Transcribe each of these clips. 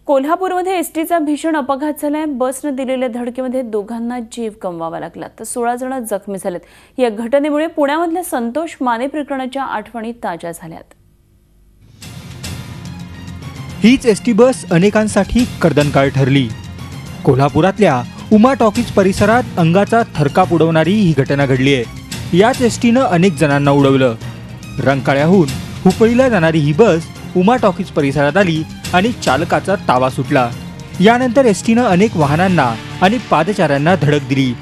कोल्हापूरमध्ये एसटीचा भीषण अपघात झालाय। बसने दिलेल्या धडकेमध्ये दोघांना जीव गमवावा लागला तर 16 जण जखमी झालेत। या घटनेमुळे पुण्यामधल्या संतोष माने प्रकरणाच्या आठवणी ताज्या झाल्यात। हीच एसटी बस अनेकांसाठी कर्दनकाळ ठरली। कोल्हापुरातल्या उमा टॉकीज परिसरात अंगाचा थरकाप उडवणारी ही घटना घडली आहे। याच एसटीनं अनेक जणांना उडवलं। रंकाळ्याहून हुपळीला जाणारी ही बस उमा टॉकीज परिसरात आली आणि चालकाचा ताबा सुटला। यानंतर एसटीनं अनेक वाहनांना आणि पादचाऱ्यांना धडक दिली।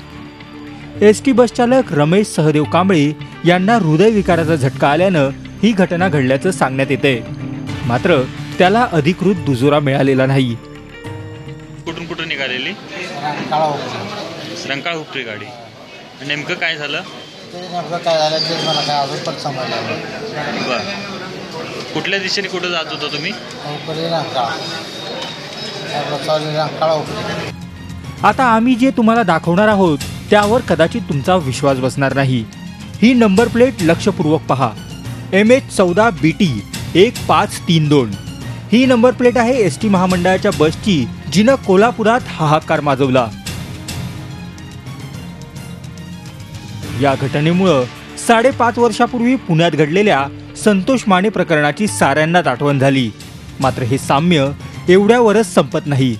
एसटी बस चालक रमेश सहदेव कांबळे यांना हृदयविकाराचा झटका आल्यानं ही घटना घडल्याचं सांगण्यात येतंय। मात्र त्याला अधिकृत दुजोरा मिळालेला नाही। कुठून कुठून निघालेली? रंकाळ हुपळी गाडी। नेमकं काय झालं? ते मला काय अजून पण समजलं नाही। बरं, कुठल्या दिशेने कुठे जात होता तुम्ही? आता आम्ही जे तुम्हाला दाखवणार आहोत त्यावर कदाचित तुमचा विश्वास बसणार नाही। ही नंबर प्लेट लक्षपूर्वक पहा। MH14 BT 1532 ही नंबर प्लेट आहे एसटी महामंडळाच्या बसची, जिनं कोल्हापुरात हाहाकार माजवला। या घटनेमुळे 5.5 वर्षापूर्वी पुण्यात घडलेल्या संतोष माने प्रकरणाची साऱ्यांनाच आठवण झाली। मात्र हे साम्य एवढ्यावरच संपत नाही।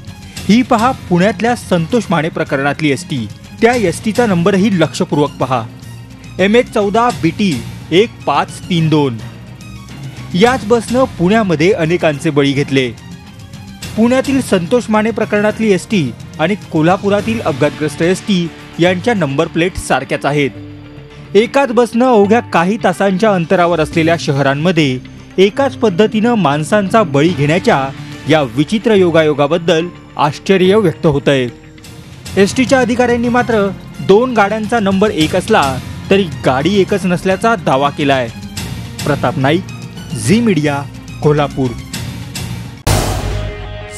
ही पहा पुण्यातल्या संतोष माने प्रकरणातली एसटी। त्या एसटीचा नंबरही लक्षपूर्वक पहा। MH14 BT 1532। याच बसनं पुण्यामध्ये अनेकांचे बळी घेतले। पुण्यातील संतोष माने प्रकरणातली एसटी आणि कोल्हापुरातील अपघातग्रस्त एसटी यांच्या नंबर प्लेट सारख्याच आहेत। एकाच बसनं अवघ्या काही तासांच्या अंतरावर असलेल्या शहरांमध्ये एकाच पद्धतीनं माणसांचा बळी घेण्याच्या या विचित्र योगायोगाबद्दल आश्चर्य व्यक्त होतंय। एसटीच्या अधिकाऱ्यांनी मात्र 2 गाड्यांचा नंबर एक असला तरी गाडी एकच नसल्याचा दावा केलाय। प्रताप नाईक, झी मीडिया, कोल्हापूर।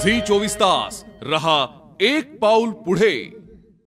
झी 24 तास रहा एक पाऊल पुढे।